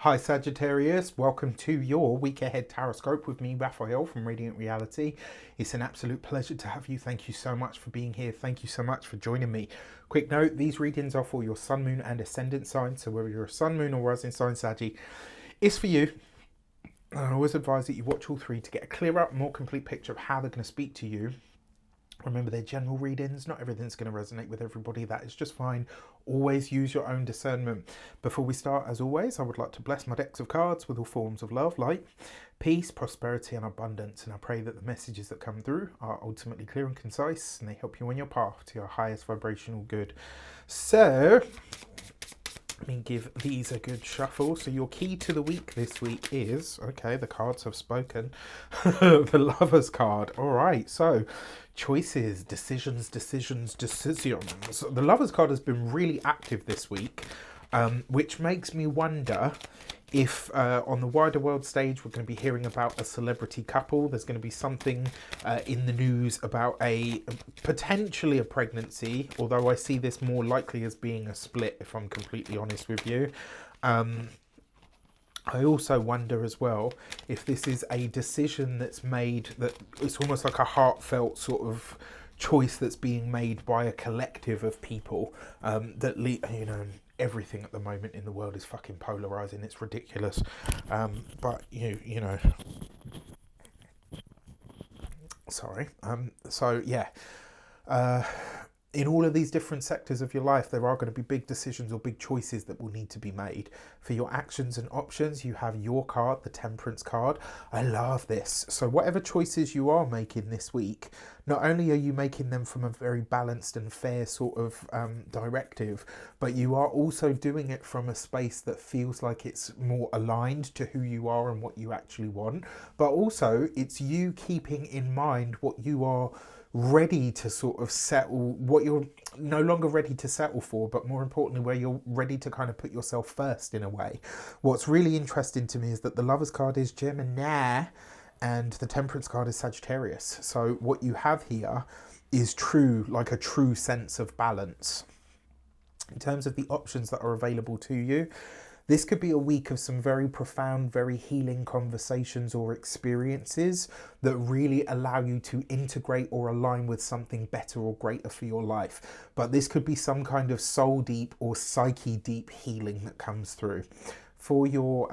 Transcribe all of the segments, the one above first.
Hi Sagittarius, welcome to your week ahead taroscope with me, Raphael from Radiant Reality. It's an absolute pleasure to have you. Thank you so much for being here. Thank you so much for joining me. Quick note, these readings are for your sun, moon and ascendant sign. So whether you're a sun, moon or rising sign Saggy, it's for you. And I always advise that you watch all three to get a clearer, more complete picture of how they're going to speak to you. Remember, they're general readings. Not everything's going to resonate with everybody. That is just fine. Always use your own discernment. Before we start, as always, I would like to bless my decks of cards with all forms of love, light, peace, prosperity and abundance. And I pray that the messages that come through are ultimately clear and concise and they help you on your path to your highest vibrational good. So, let me give these a good shuffle. So your key to the week this week is, okay, the cards have spoken, the Lover's card. All right, so choices, decisions. The Lover's card has been really active this week, which makes me wonder if on the wider world stage we're going to be hearing about a celebrity couple. There's going to be something in the news about potentially a pregnancy, although I see this more likely as being a split, if I'm completely honest with you. I also wonder as well if this is a decision that's made, that it's almost like a heartfelt sort of choice that's being made by a collective of people everything at the moment in the world is fucking polarizing. It's ridiculous. But you know, sorry. So yeah. In all of these different sectors of your life, there are going to be big decisions or big choices that will need to be made. For your actions and options, you have your card, the Temperance card. I love this. So whatever choices you are making this week, not only are you making them from a very balanced and fair sort of directive, but you are also doing it from a space that feels like it's more aligned to who you are and what you actually want. But also, it's you keeping in mind what you are ready to sort of settle, what you're no longer ready to settle for, but more importantly where you're ready to kind of put yourself first in a way. What's really interesting to me is that the Lover's card is Gemini and the Temperance card is Sagittarius. So what you have here is true, like a true sense of balance. In terms of the options that are available to you, this could be a week of some very profound, very healing conversations or experiences that really allow you to integrate or align with something better or greater for your life. But this could be some kind of soul deep or psyche deep healing that comes through. For your,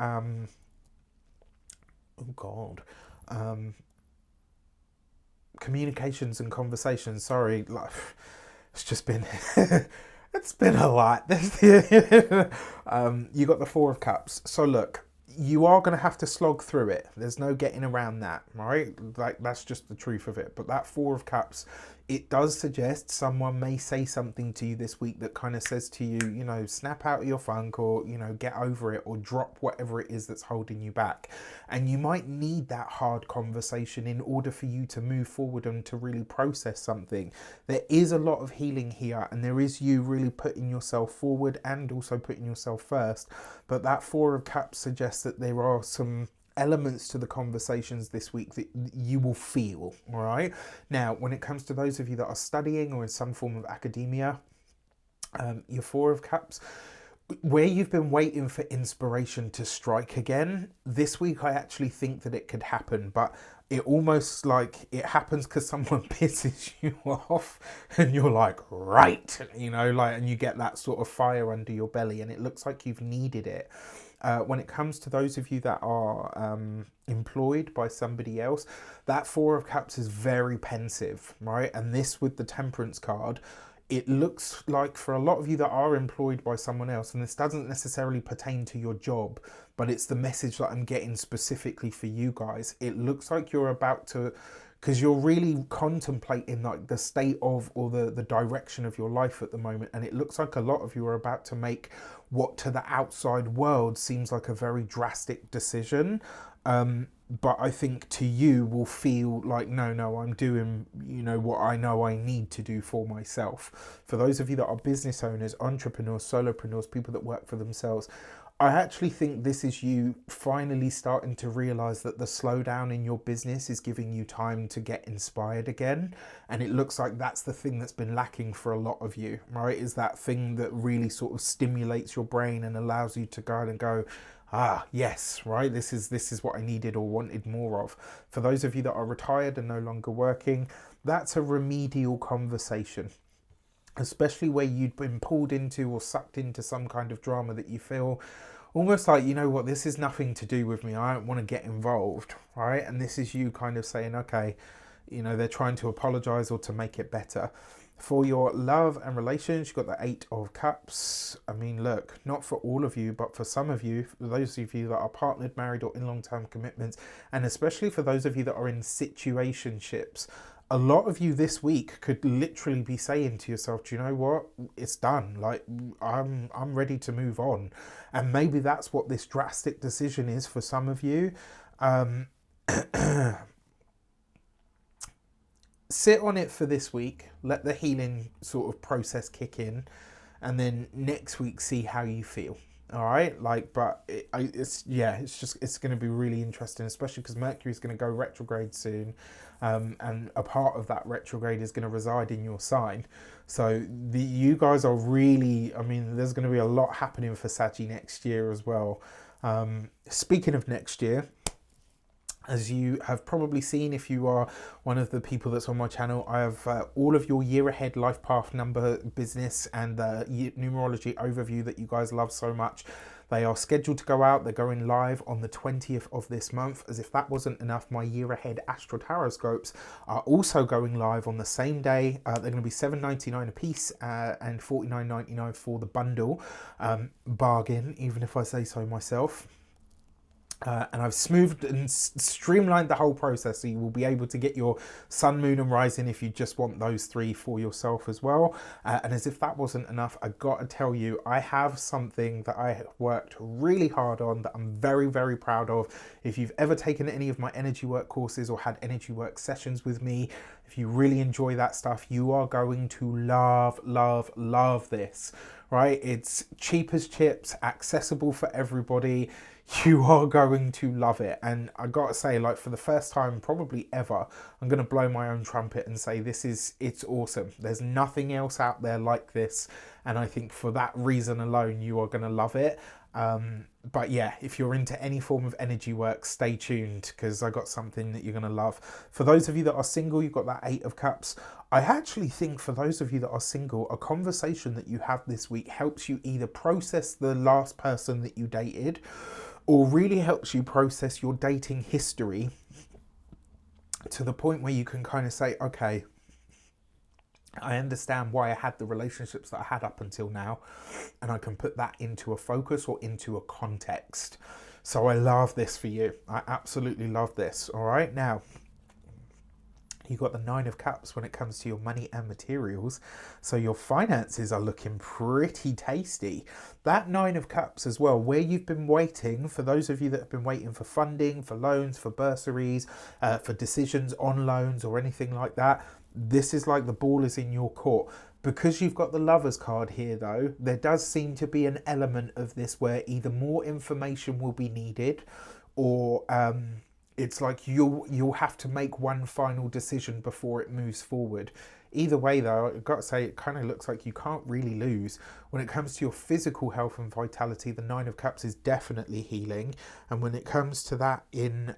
communications and conversations, sorry, it's just been... It's been a lot. You got the Four of Cups. So look, you are going to have to slog through it. There's no getting around that, right? Like, that's just the truth of it. But that Four of Cups, it does suggest someone may say something to you this week that kind of says to you, you know, snap out of your funk, or, you know, get over it, or drop whatever it is that's holding you back. And you might need that hard conversation in order for you to move forward and to really process something. There is a lot of healing here, and there is you really putting yourself forward and also putting yourself first. But that Four of Cups suggests that there are some elements to the conversations this week that you will feel. All right, now when it comes to those of you that are studying or in some form of academia, your Four of Cups, where you've been waiting for inspiration to strike again, this week I actually think that it could happen. But it almost like it happens because someone pisses you off and you're like, right, you know, like, and you get that sort of fire under your belly, and it looks like you've needed it. When it comes to those of you that are employed by somebody else, that Four of Cups is very pensive, right? And this with the Temperance card, it looks like for a lot of you that are employed by someone else, and this doesn't necessarily pertain to your job, but it's the message that I'm getting specifically for you guys. It looks like you're about to, because you're really contemplating like the state of, or the direction of your life at the moment, and it looks like a lot of you are about to make what to the outside world seems like a very drastic decision. But I think to you will feel like, no, I'm doing, you know, what I know I need to do for myself. For those of you that are business owners, entrepreneurs, solopreneurs, people that work for themselves, I actually think this is you finally starting to realize that the slowdown in your business is giving you time to get inspired again. And it looks like that's the thing that's been lacking for a lot of you, right? Is that thing that really sort of stimulates your brain and allows you to go and go, ah, yes, right, this is what I needed or wanted more of. For those of you that are retired and no longer working, that's a remedial conversation, especially where you'd been pulled into or sucked into some kind of drama that you feel almost like, you know what, this is nothing to do with me, I don't want to get involved, right? And this is you kind of saying, okay, you know, they're trying to apologize or to make it better. For your love and relations, you've got the Eight of Cups. I mean, look, not for all of you, but for some of you, for those of you that are partnered, married, or in long-term commitments, and especially for those of you that are in situationships, a lot of you this week could literally be saying to yourself, do you know what? It's done. Like, I'm ready to move on. And maybe that's what this drastic decision is for some of you. Sit on it for this week. Let the healing sort of process kick in. And then next week, see how you feel. All right, like, but it's going to be really interesting, especially because Mercury's going to go retrograde soon, and a part of that retrograde is going to reside in your sign. So you guys are really, I mean, there's going to be a lot happening for Saggy next year as well. Speaking of next year, as you have probably seen, if you are one of the people that's on my channel, I have all of your year ahead life path number business and the numerology overview that you guys love so much. They are scheduled to go out. They're going live on the 20th of this month. As if that wasn't enough, my year ahead astro tarot scopes are also going live on the same day. They're going to be $7.99 a piece and $49.99 for the bundle. Bargain, even if I say so myself. And I've smoothed and streamlined the whole process, so you will be able to get your sun, moon and rising if you just want those three for yourself as well. And as if that wasn't enough, I got to tell you, I have something that I worked really hard on that I'm very, very proud of. If you've ever taken any of my energy work courses or had energy work sessions with me, if you really enjoy that stuff, you are going to love, love, love this, right? It's cheap as chips, accessible for everybody. You are going to love it. And I gotta say, like, for the first time probably ever, I'm gonna blow my own trumpet and say it's awesome. There's nothing else out there like this, and I think for that reason alone you are gonna love it. But yeah, if you're into any form of energy work, stay tuned, because I got something that you're gonna love. For those of you that are single, you've got that Eight of Cups. I actually think for those of you that are single, a conversation that you have this week helps you either process the last person that you dated, or really helps you process your dating history to the point where you can kind of say, okay, I understand why I had the relationships that I had up until now, and I can put that into a focus or into a context. So I love this for you. I absolutely love this. All right, now you've got the Nine of Cups when it comes to your money and materials. So your finances are looking pretty tasty. That Nine of Cups as well, where you've been waiting, for those of you that have been waiting for funding, for loans, for bursaries, for decisions on loans or anything like that, this is like the ball is in your court. Because you've got the Lovers card here though, there does seem to be an element of this where either more information will be needed, or it's like you'll have to make one final decision before it moves forward. Either way though, I've got to say, it kind of looks like you can't really lose. When it comes to your physical health and vitality, the Nine of Cups is definitely healing. And when it comes to that in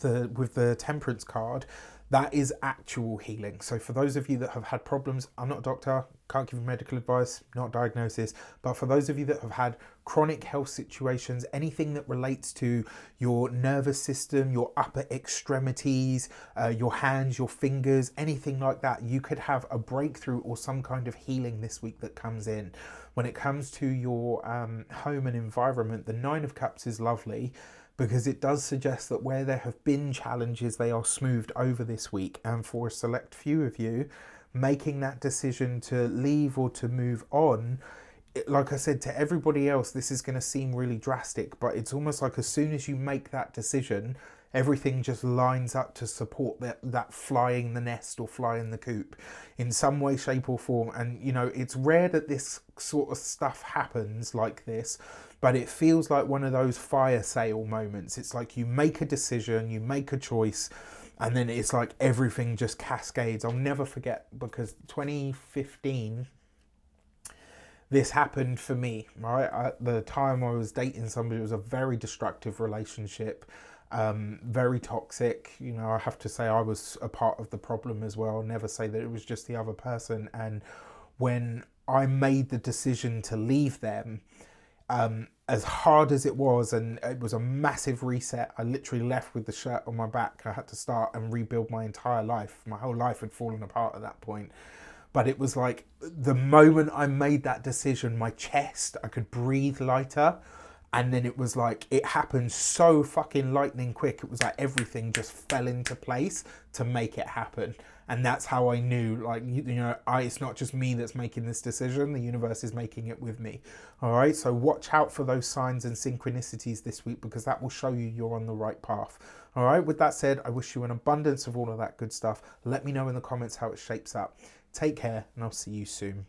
with the Temperance card, that is actual healing. So for those of you that have had problems, I'm not a doctor, can't give you medical advice, not a diagnosis, but for those of you that have had chronic health situations, anything that relates to your nervous system, your upper extremities, your hands, your fingers, anything like that, you could have a breakthrough or some kind of healing this week that comes in. When it comes to your home and environment, the Nine of Cups is lovely, because it does suggest that where there have been challenges, they are smoothed over this week. And for a select few of you, making that decision to leave or to move on, like I said, to everybody else, this is going to seem really drastic, but it's almost like as soon as you make that decision, Everything just lines up to support that flying the nest or flying the coop in some way, shape or form. And, you know, it's rare that this sort of stuff happens like this, but it feels like one of those fire sale moments. It's like you make a decision, you make a choice, and then it's like everything just cascades. I'll never forget, because 2015, this happened for me, right? At the time I was dating somebody, it was a very destructive relationship, very toxic. You know, I have to say I was a part of the problem as well. I'll never say that it was just the other person. And when I made the decision to leave them, as hard as it was, and it was a massive reset, I literally left with the shirt on my back. I had to start and rebuild my entire life. My whole life had fallen apart at that point. But it was like the moment I made that decision, my chest, I could breathe lighter. And then it was like, it happened so fucking lightning quick. It was like everything just fell into place to make it happen. And that's how I knew, like, you know, it's not just me that's making this decision. The universe is making it with me. All right. So watch out for those signs and synchronicities this week, because that will show you you're on the right path. All right. With that said, I wish you an abundance of all of that good stuff. Let me know in the comments how it shapes up. Take care, and I'll see you soon.